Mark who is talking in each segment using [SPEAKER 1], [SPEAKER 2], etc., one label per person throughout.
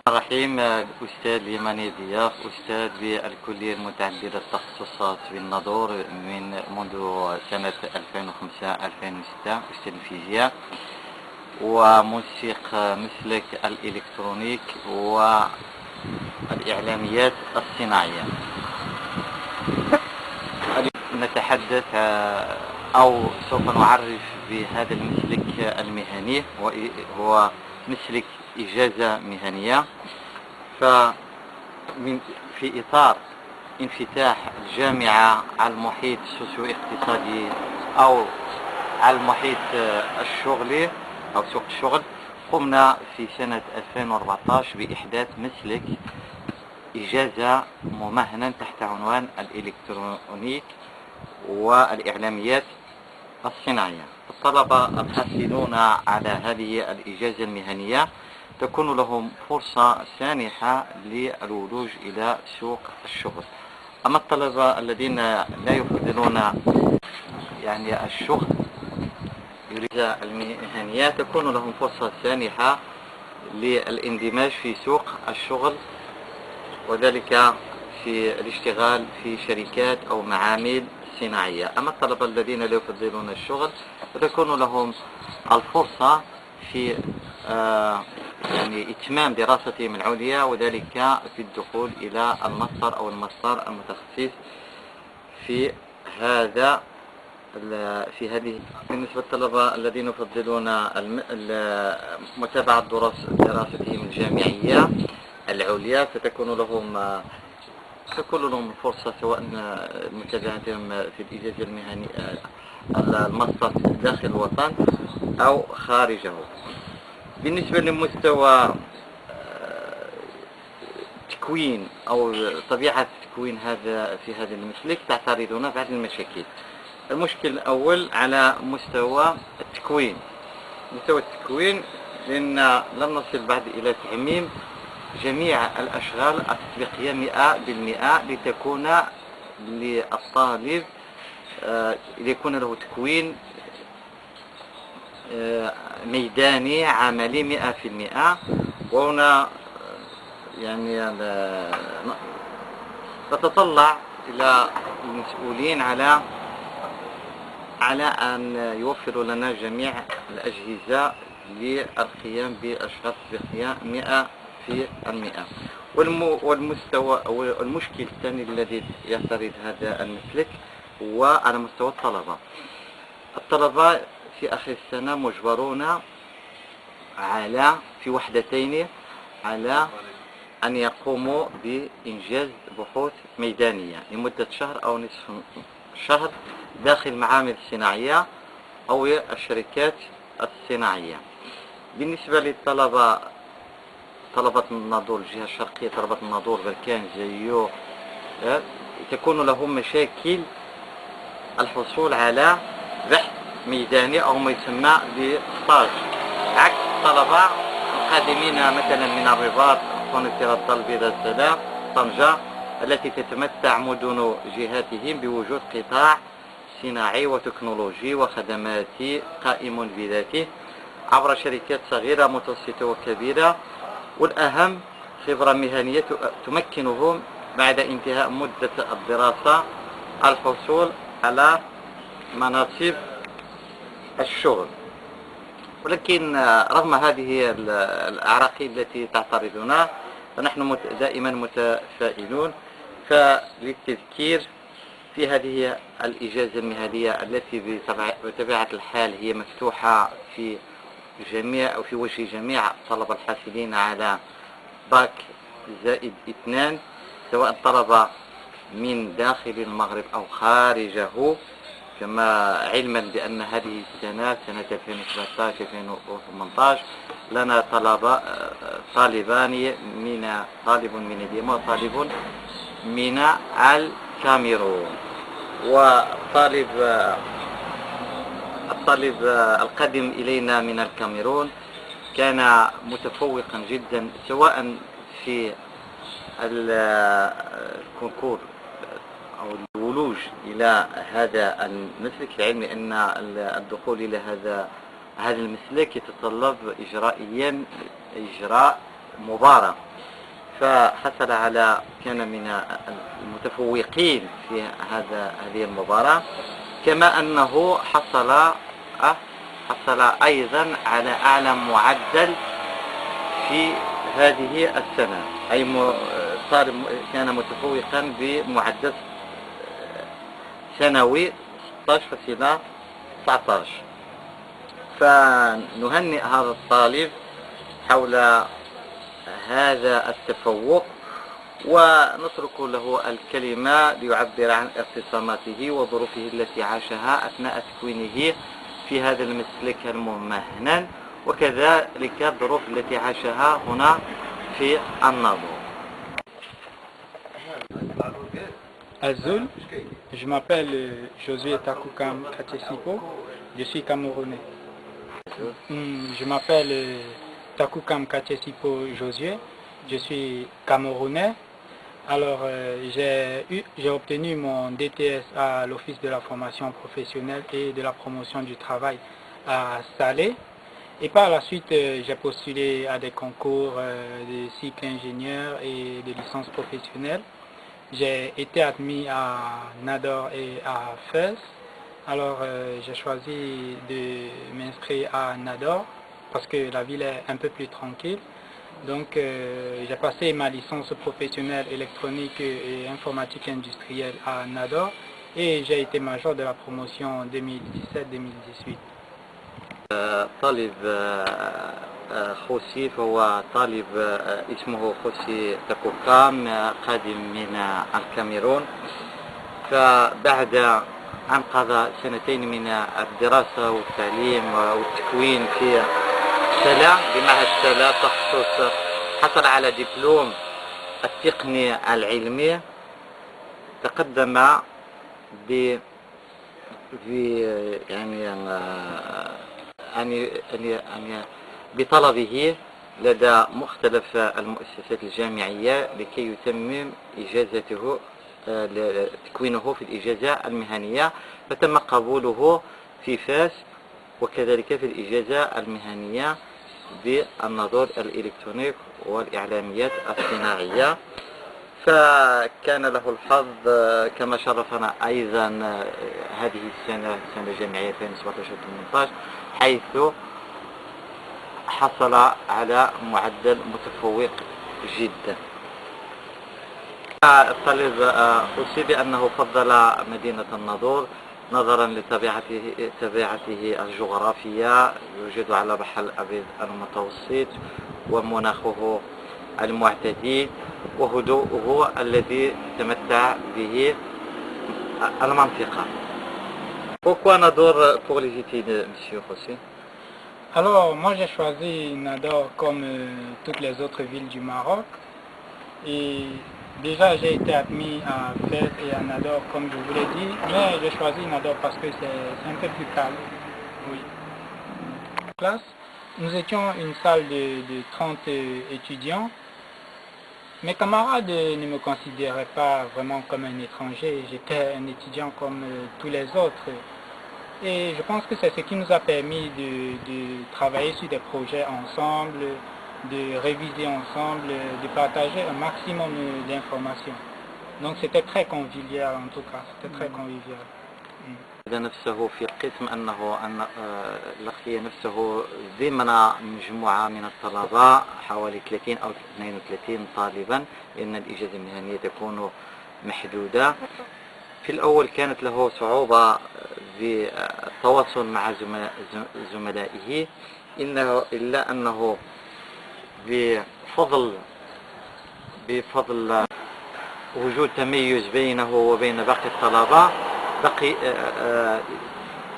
[SPEAKER 1] الرحيم. الأستاذ يماني ضياف، أستاذ بالكلية المتعددة التخصصات بالناظور منذ سنة 2005-2006، أستاذ الفيزياء ومنسق مسلك الإلكترونيك والإعلاميات الصناعية. نتحدث أو سوف نعرف بهذا المسلك المهني، وهو مسلك إجازة مهنية. في إطار انفتاح الجامعة على المحيط السوسيو اقتصادي أو على المحيط الشغلي أو سوق الشغل، قمنا في سنة 2014 بإحداث مسلك إجازة ممهنا تحت عنوان الإلكترونيك والإعلاميات الصناعية. الطلبة الحاصلون على هذه الإجازة المهنية تكون لهم فرصة سانحة للولوج إلى سوق الشغل. أما الطلبة الذين لا يفضلون الشغل الإجازة المهنية تكون لهم فرصة سانحة للاندماج في سوق الشغل، وذلك في الاشتغال في شركات أو معامل صناعية. أما الطلبة الذين لا يفضلون الشغل فتكون لهم الفرصة في إتمام دراستهم العليا، وذلك في الدخول إلى الماستر أو الماستر المتخصص في هذه. بالنسبة للطلبة الذين يفضلون متابعة دراستهم الجامعية العليا فتكون لهم الفرصة سواء متابعتهم في الإجازة المهنية الماستر داخل الوطن أو خارجه. بالنسبة لمستوى تكوين أو طبيعة تكوين في هذا المسلك تعترضنا بعض المشاكل. المشكل الأول على مستوى التكوين. لأن لم نصل بعد إلى تعميم جميع الأشغال التطبيقية 100% لتكون للطالب ليكون له تكوين ميداني عملي 100%. وهنا نتطلع إلى المسؤولين على أن يوفروا لنا جميع الأجهزة للقيام بأشغال تطبيقية 100%. والمشكل الثاني الذي يعترض هذا المسلك هو على مستوى الطلبة في آخر السنة مجبرون في وحدتين على أن يقوموا بإنجاز بحوث ميدانية لمدة شهر أو نصف شهر داخل المعامل الصناعية أو الشركات الصناعية. بالنسبة للطلبة طلبة الناظور الجهة الشرقية، طلبة الناظور بركان زيو، تكون لهم مشاكل الحصول على بحث ميداني أو ما يسمى بستاج، عكس الطلبة القادمين مثلا من الرباط، قنيطرة، البيضاء، السلام، طنجة، التي تتمتع مدن جهاتهم بوجود قطاع صناعي وتكنولوجي وخدماتي قائم بذاته عبر شركات صغيرة متوسطة وكبيرة، والأهم خبرة مهنية تمكنهم بعد انتهاء مدة الدراسة الحصول على مناصب الشغل. ولكن رغم هذه الأعراقيل التي تعترضنا فنحن دائما متفائلون. فللتذكير في هذه الإجازة المهنية التي بطبيعة الحال هي مفتوحة في وجه جميع الطلبة الحاصلين على باك زائد 2، سواء طلبة من داخل المغرب أو خارجه، كما علما بأن هذه السنة سنة 2017-2018 لنا طالبان طالب من اليمن وطالب من الكاميرون. والطالب القادم إلينا من الكاميرون كان متفوقا جدا سواء في الكونكور أو الولوج إلى هذا المسلك، لعلم أن الدخول إلى هذا هذا المسلك يتطلب إجراء مباراة، فحصل على كان من المتفوقين في هذه المباراة، كما أنه حصل أيضا على أعلى معدل في هذه السنة، أي كان متفوقا بمعدل سنوي 16.19. فنهنئ هذا الطالب حول هذا التفوق، ونترك له الكلمة ليعبر عن اعتصاماته وظروفه التي عاشها أثناء تكوينه في هذا المسلك الممهن، وكذلك الظروف التي عاشها هنا في الناظور.
[SPEAKER 2] Azul, je m'appelle Josué Takukam Katesipo, je suis camerounais. Je m'appelle Takukam Katesipo Josué, je suis camerounais. Alors j'ai obtenu mon DTS à l'Office de la formation professionnelle et de la promotion du travail à Salé. Et par la suite, j'ai postulé à des concours de cycle ingénieur et de licence professionnelle. J'ai été admis à Nador et à Fès. Alors j'ai choisi de m'inscrire à Nador parce que la ville est un peu plus tranquille. Donc j'ai passé ma licence professionnelle électronique et informatique industrielle à Nador et j'ai été major de la promotion 2017-2018.
[SPEAKER 1] طالب خوسي، فهو طالب اسمه خوسي تاكوكام، قادم من الكاميرون. فبعد أن قضى سنتين من الدراسة والتعليم والتكوين في سلا بمعهد سلا تخصص، حصل على دبلوم التقني العلمي. تقدم بطلبه لدى مختلف المؤسسات الجامعية لكي يتمم إجازته تكوينه في الإجازة المهنية، فتم قبوله في فاس وكذلك في الإجازة المهنية بالناظور الإلكترونيك والإعلاميات الصناعية. فكان له الحظ كما شرفنا أيضا هذه السنة الجامعية 2017-2018، حيث حصل على معدل متفوق جدا. الطالب أصيب بأنه فضل مدينة الناظور نظرا لطبيعته الجغرافية، يوجد على بحر الأبيض المتوسط ومناخه المعتدل وهدوءه الذي تمتع به المنطقة. Pourquoi Nador pour les études, monsieur José?
[SPEAKER 2] Alors, moi j'ai choisi Nador comme toutes les autres villes du Maroc. Et déjà j'ai été admis à Fès et à Nador comme je vous l'ai dit, mais j'ai choisi Nador parce que c'est un peu plus calme. Oui. Classe, nous étions une salle de 30 étudiants. Mes camarades ne me considéraient pas vraiment comme un étranger, j'étais un étudiant comme tous les autres. Et je pense que c'est ce qui nous a permis de travailler sur des projets ensemble, de réviser ensemble, de partager un maximum d'informations. Donc c'était très convivial en tout cas, c'était très convivial.
[SPEAKER 1] نفسه في القسم أنه لقي نفسه ضمن مجموعة من الطلبة حوالي 30 أو 32 طالبا، لأن الإجازة المهنية تكون محدودة. في الأول كانت له صعوبة في التواصل مع زملائه، إلا أنه بفضل وجود تميز بينه وبين باقي الطلبة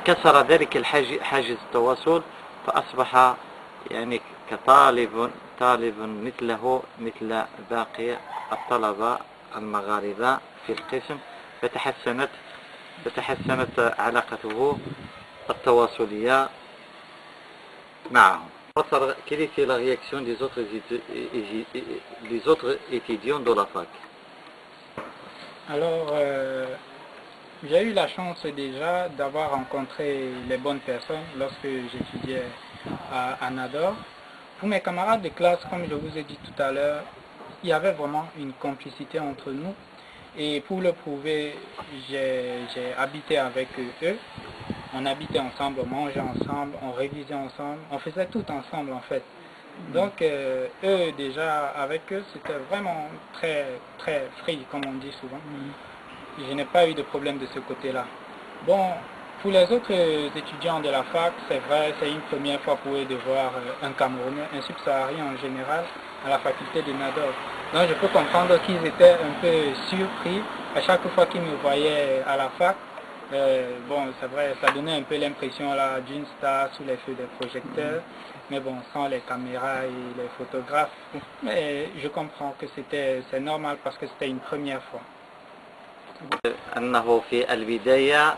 [SPEAKER 1] كسر ذلك حاجز التواصل، فأصبح يعني طالب مثله مثل باقي الطلبة المغاربة في القسم، فتحسنت علاقته التواصلية معهم. Quelle était la réaction des autres étudiants de la fac?
[SPEAKER 2] Alors, j'ai eu la chance déjà d'avoir rencontré les bonnes personnes lorsque j'étudiais à Nador. Pour mes camarades de classe, comme je vous ai dit tout à l'heure, il y avait vraiment une complicité entre nous. Et pour le prouver, j'ai habité avec eux. On habitait ensemble, on mangeait ensemble, on révisait ensemble, on faisait tout ensemble en fait. Donc eux déjà, avec eux, c'était vraiment très très free comme on dit souvent. Je n'ai pas eu de problème de ce côté-là. Bon, pour les autres étudiants de la fac, c'est vrai, c'est une première fois pour eux de voir un Camerounais, un subsaharien en général, à la faculté de Nador. Donc je peux comprendre qu'ils étaient un peu surpris à chaque fois qu'ils me voyaient à la fac. Bon, c'est vrai, ça donnait un peu l'impression là d'une star sous les feux des projecteurs, mais bon, sans les caméras et les photographes. Mais je comprends que c'est normal parce que c'était une première fois.
[SPEAKER 1] أنه في البداية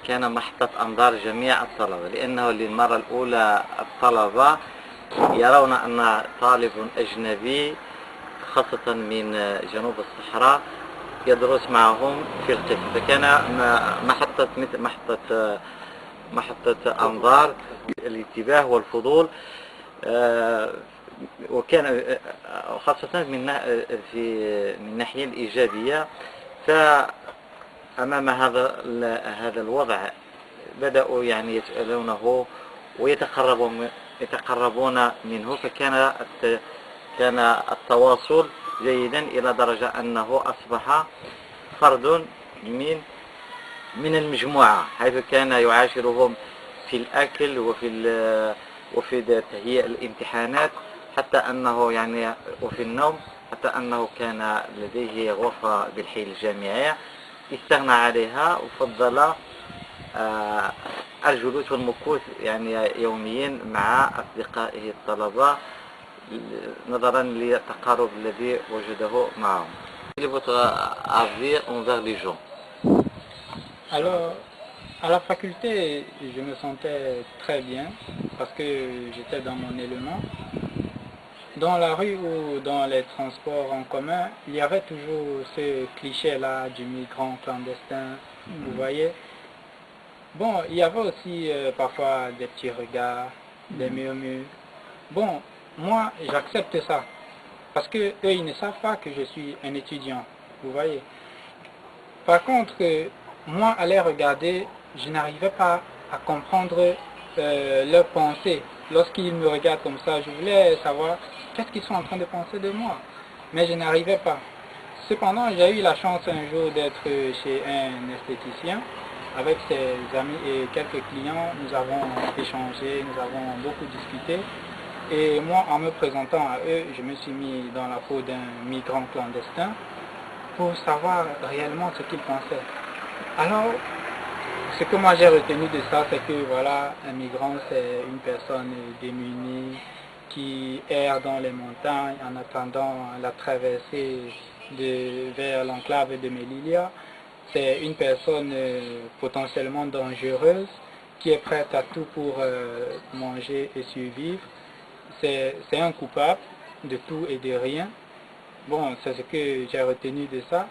[SPEAKER 1] كان محطة أنظار جميع الطلبة، لأنه للمرة الأولى الطلبة يرون أن طالب أجنبي خاصة من جنوب الصحراء يدرس معهم في القسم، فكان محطة مثل محطة أنظار الانتباه والفضول، وكان خاصة من الناحية الإيجابية. فأمام هذا الوضع بدأوا يعني يسألونه ويتقربون منه، كان التواصل جيدا إلى درجة أنه أصبح فرد من المجموعة، حيث كان يعاشرهم في الأكل وفي تهيئ الامتحانات، حتى أنه يعني وفي النوم، حتى أنه كان لديه غرفة بالحي الجامعية استغنى عليها وفضل الجلوس والمكوث يعني يوميا مع أصدقائه الطلبة نظرا للتقارب الذي وجده معهم. Quel est votre avis envers les gens?
[SPEAKER 2] Alors, à la faculté, je me sentais très bien parce que j'étais dans mon élément. Dans la rue ou dans les transports en commun, il y avait toujours ce cliché-là du migrant clandestin, vous voyez. Bon, il y avait aussi parfois des petits regards, des murmures. Bon, moi, j'accepte ça parce que eux, ils ne savent pas que je suis un étudiant, vous voyez. Par contre, moi, à les regarder, je n'arrivais pas à comprendre leurs pensées. Lorsqu'ils me regardent comme ça, je voulais savoir qu'est-ce qu'ils sont en train de penser de moi. Mais je n'arrivais pas. Cependant, j'ai eu la chance un jour d'être chez un esthéticien. Avec ses amis et quelques clients, nous avons échangé, nous avons beaucoup discuté. Et moi, en me présentant à eux, je me suis mis dans la peau d'un migrant clandestin pour savoir réellement ce qu'ils pensaient. Alors, ce que moi j'ai retenu de ça, c'est que voilà, un migrant, c'est une personne démunie qui erre dans les montagnes en attendant la traversée vers l'enclave de Melilla. C'est une personne potentiellement dangereuse qui est prête à tout pour manger et survivre. C'est un coupable de tout et de rien. Bon, c'est ce que j'ai retenu de ça.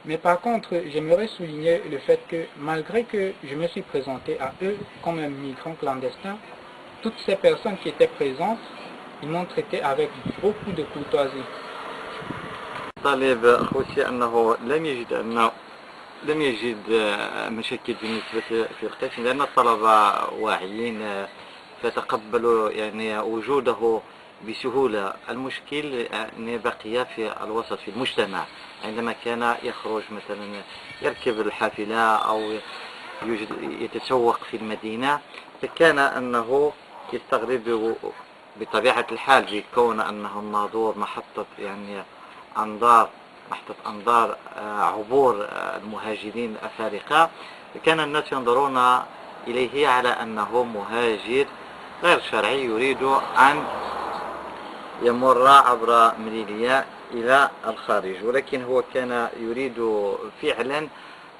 [SPEAKER 2] Mais par contre, j'aimerais souligner le fait que malgré que je me suis présenté à eux comme un migrant clandestin, toutes ces personnes qui étaient présentes, ils m'ont traité avec beaucoup de courtoisie.
[SPEAKER 1] لم يجد مشاكل بالنسبة في القسم، لأن الطلبة واعيين فتقبلوا يعني وجوده بسهولة. المشكل أن بقي في الوسط في المجتمع، عندما كان يخرج مثلا يركب الحافلة أو يتسوق في المدينة، فكان أنه يستغرب بطبيعة الحال بكون أنه الناظور محطة يعني محطة أنظار عبور المهاجرين الأفارقة، فكان الناس ينظرون إليه على أنه مهاجر غير شرعي يريد أن يمر عبر مليليا إلى الخارج، ولكن هو كان يريد فعلا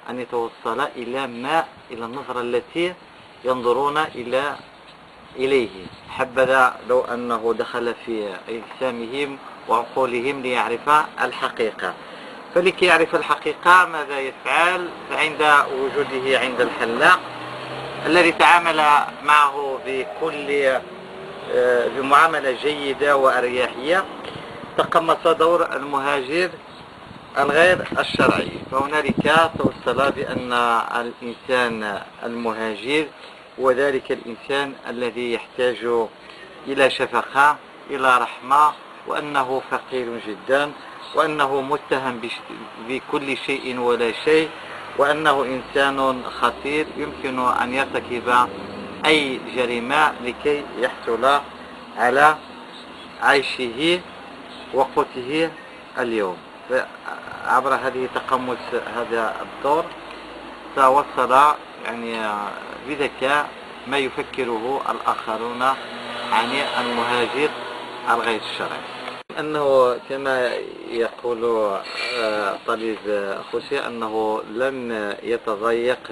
[SPEAKER 1] أن يتوصل إلى النظرة التي ينظرون إليه. حبذا لو أنه دخل في أجسامهم وعقولهم ليعرف الحقيقة. فلكي يعرف الحقيقة ماذا يفعل فعند وجوده عند الحلاق الذي تعامل معه بمعاملة جيدة وأريحية، تقمص دور المهاجر الغير الشرعي. فهنالك توصل بأن الإنسان المهاجر هو ذلك الإنسان الذي يحتاج إلى شفقة، إلى رحمة، وأنه فقير جدا، وأنه متهم بكل شيء ولا شيء، وأنه إنسان خطير يمكن أن يرتكب أي جريمة لكي يحصل على عيشه وقوته اليوم. عبر هذه تقمص هذا الدور توصل يعني بذكاء ما يفكره الآخرون عن المهاجر الغير الشرعي. أنه كما يقول طالب خوسي أنه لم يتضايق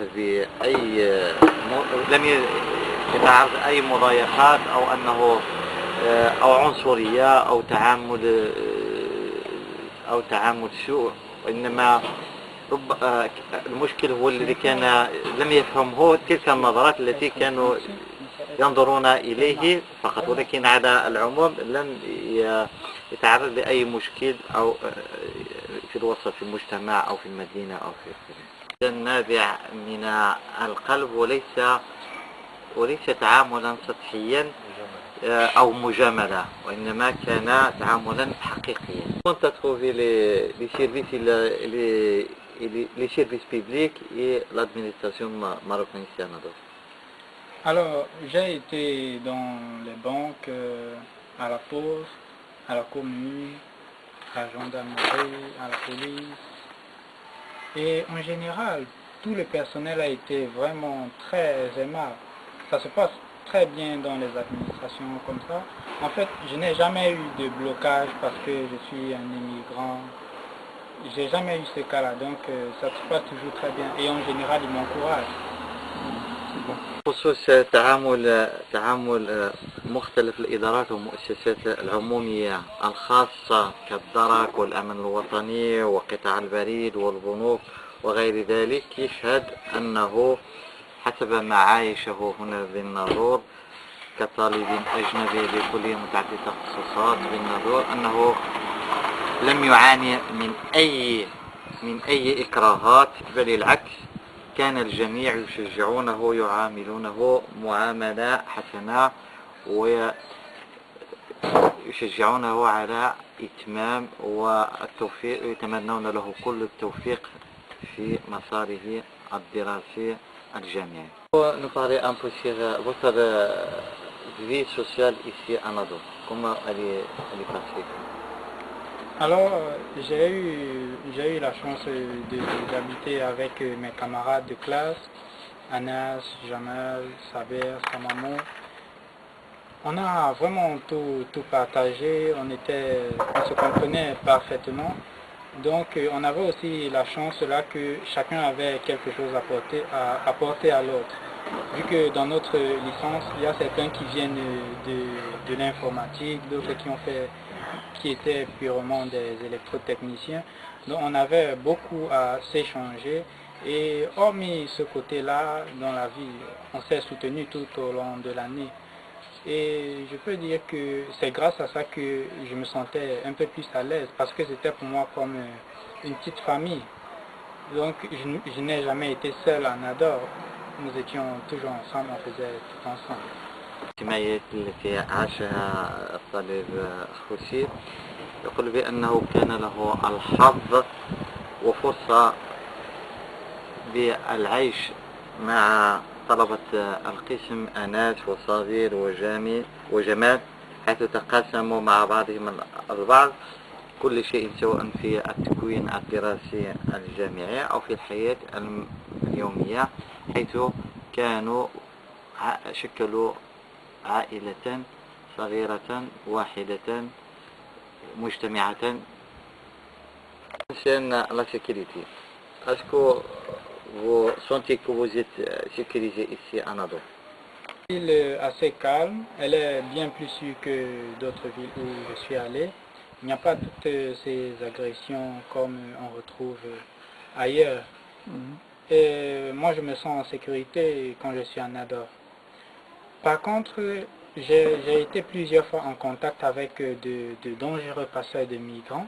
[SPEAKER 1] لم يتعرض أي مضايقات أو أنه أو عنصرية أو تعامل سوء، وإنما المشكل هو الذي كان لم يفهمه تلك النظرات التي كانوا ينظرون إليه فقط، ولكن على العموم لم يتعرض لأي مشكل أو في الوسط في المجتمع أو في المدينة أو في غيره. النابع من القلب وليس تعاملا سطحيا أو مجاملة، وإنما كان تعاملا حقيقيا. كنت trouver les services publics et l'administration marocaine ici à Nador.
[SPEAKER 2] Alors, j'ai été dans les banques, à la poste, à la commune, à la gendarmerie, à la police. Et en général, tout le personnel a été vraiment très aimable. Ça se passe très bien dans les administrations comme ça. En fait, je n'ai jamais eu de blocage parce que je suis un immigrant. J'ai jamais eu ce cas-là, donc ça se passe toujours très bien. Et en général, ils m'encouragent.
[SPEAKER 1] بخصوص تعامل مختلف الإدارات والمؤسسات العمومية الخاصة كالدرك والأمن الوطني وقطاع البريد والبنوك وغير ذلك، يشهد أنه حسب ما عايشه هنا بالناظور كطالب أجنبي بكلية متعددة التخصصات بالناظور أنه لم يعاني من أي إكراهات، بل العكس، كان الجميع يشجعونه ويعاملونه معاملة حسنة ويشجعونه على إتمام والتوفيق، ويتمنون له كل التوفيق في مساره الدراسي الجامعي. Nous parler un peu sur votre vie sociale ici à Nador. Comment elle est passée?
[SPEAKER 2] Alors, j'ai eu la chance d'habiter avec mes camarades de classe, Anas, Jamal, Saber, Samamou. On a vraiment tout partagé, on se comprenait parfaitement. Donc, on avait aussi la chance là que chacun avait quelque chose à apporter à l'autre. Vu que dans notre licence, il y a certains qui viennent de l'informatique, d'autres qui étaient purement des électrotechniciens. Donc on avait beaucoup à s'échanger et hormis ce côté-là dans la vie, on s'est soutenu tout au long de l'année. Et je peux dire que c'est grâce à ça que je me sentais un peu plus à l'aise parce que c'était pour moi comme une petite famille. Donc je n'ai jamais été seul à Nador. Nous étions toujours ensemble, on faisait tout ensemble.
[SPEAKER 1] الاجتماعيات التي عاشها الطالب خوسي يقول بأنه كان له الحظ وفرصة بالعيش مع طلبة القسم أناس وصابر وجمال، حيث تقاسموا مع بعضهم البعض كل شيء سواء في التكوين الدراسي الجامعي أو في الحياة اليومية، حيث كانوا شكلوا عائلة صغيرة واحدة مجتمعة. Concernant la sécurité, est-ce que vous sentez que vous êtes sécurisé ici à Nador?
[SPEAKER 2] Une ville assez calme, elle est bien plus sûre que d'autres villes où je suis allé. Il n'y a pas toutes ces agressions comme on retrouve ailleurs. Et moi, je me sens en sécurité quand je suis en Nador. Par contre, j'ai été plusieurs fois en contact avec de dangereux passeurs de migrants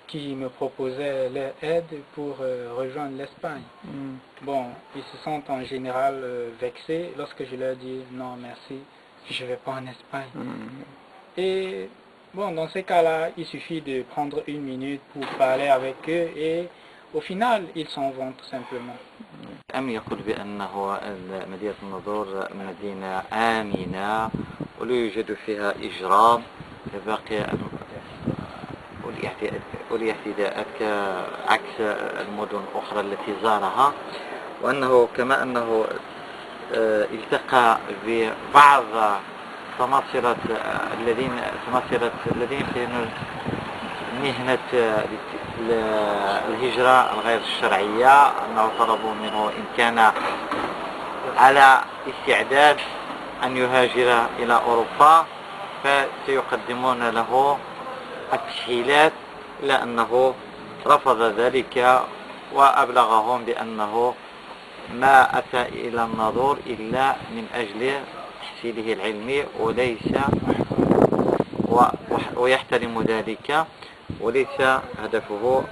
[SPEAKER 2] qui me proposaient leur aide pour rejoindre l'Espagne. Bon, ils se sentent en général vexés lorsque je leur dis non merci, je ne vais pas en Espagne. Et bon, dans ces cas-là, il suffit de prendre une minute pour parler avec eux et au final, ils s'en vont tout simplement.
[SPEAKER 1] أم يقول بأنه مدينة الناظور مدينة آمنة ولا يوجد فيها إجرام باقي والاعتداءات عكس المدن الأخرى التي زارها، وأنه كما أنه التقى ببعض سماسرة الذين يمتهنون مهنة الهجرة الغير الشرعية، أنه طلبوا منه إن كان على استعداد أن يهاجر إلى أوروبا فسيقدمون له التسهيلات، إلا أنه رفض ذلك وأبلغهم بأنه ما أتى إلى الناظور إلا من أجل تحصيله العلمي ويحترم ذلك، وليس هدفه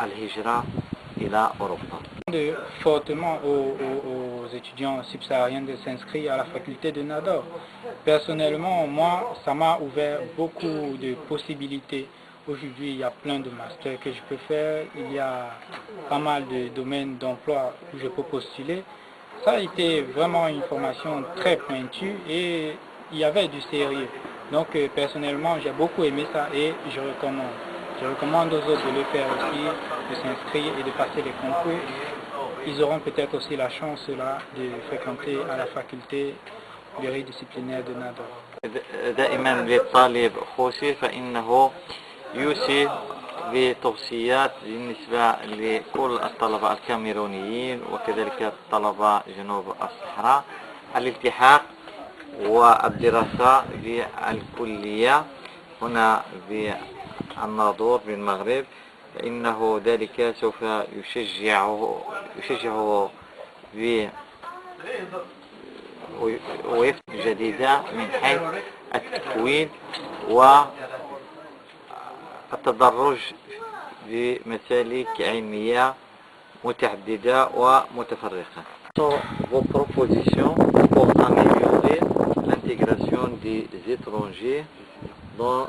[SPEAKER 1] الهجرة إلى أوروبا.
[SPEAKER 2] Fortement aux étudiants subsahariens de s'inscrire à la faculté de Nador. Personnellement, moi, ça m'a ouvert beaucoup de possibilités. Aujourd'hui, il y a plein de masters que je peux faire, il y a pas mal de domaines d'emploi où je peux postuler. Ça a été vraiment une formation très pointue et il y avait du sérieux. Donc personnellement, j'ai beaucoup aimé ça et je recommande. Je recommande aux autres de le faire aussi, de s'inscrire et de passer les concours. Ils auront peut-être aussi la chance là de fréquenter à la faculté pluridisciplinaire de Nador.
[SPEAKER 1] دائما للطالب خوسي فإنه يوصي بتوصيات بالنسبة لكل الطلبة الكاميرونيين وكذلك الطلبة جنوب الصحراء الالتحاق والدراسة بالكلية هنا بالناظور بالمغرب، فإنه ذلك سوف يشجعه ويفتح جديدة من حيث التكوين والتدرج بمسالك علمية متعددة ومتفرقة. Vos propositions pour améliorer l'intégration des étrangers dans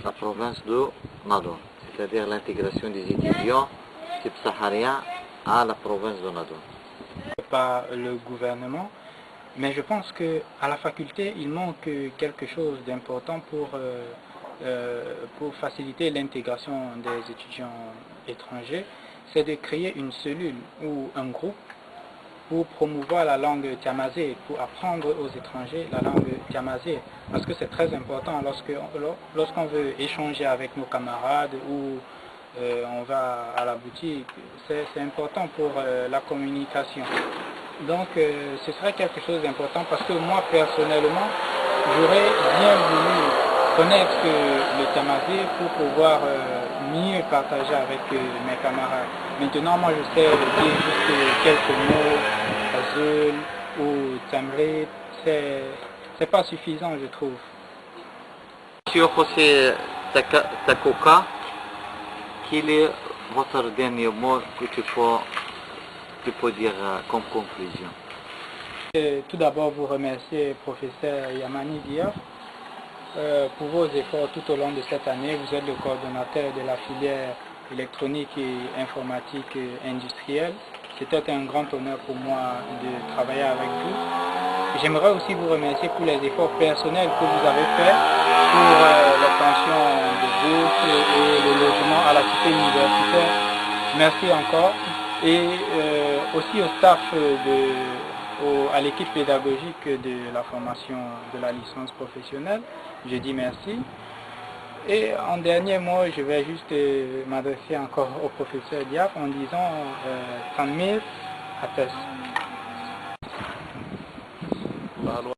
[SPEAKER 1] la province de Nador, c'est-à-dire l'intégration des étudiants subsahariens à la province de Nador.
[SPEAKER 2] Par le gouvernement, mais je pense qu'à la faculté, il manque quelque chose d'important pour faciliter l'intégration des étudiants étrangers, c'est de créer une cellule ou un groupe pour promouvoir la langue tiamazé, pour apprendre aux étrangers la langue tiamazé, parce que c'est très important lorsqu'on veut échanger avec nos camarades ou on va à la boutique, c'est important pour la communication. Donc ce serait quelque chose d'important parce que moi personnellement, j'aurais bien voulu connaître le tiamazé pour pouvoir mieux partager avec mes camarades. Maintenant, moi je sais dire juste quelques mots, azul ou tamrit, c'est pas suffisant je trouve.
[SPEAKER 1] Monsieur José Takuka, quel est votre dernier mot que tu peux dire comme conclusion?
[SPEAKER 2] Tout d'abord vous remercier professeur Yamani Diaf pour vos efforts tout au long de cette année. Vous êtes le coordonnateur de la filière électronique et informatique industrielle. C'était un grand honneur pour moi de travailler avec vous. J'aimerais aussi vous remercier pour les efforts personnels que vous avez faits pour l'obtention de bourses et le logement à la cité universitaire. Merci encore. Et aussi au staff, à l'équipe pédagogique de la formation de la licence professionnelle. Je dis merci. Et en dernier mot, je vais juste m'adresser encore au professeur Diaf en disant Tanmir Ates.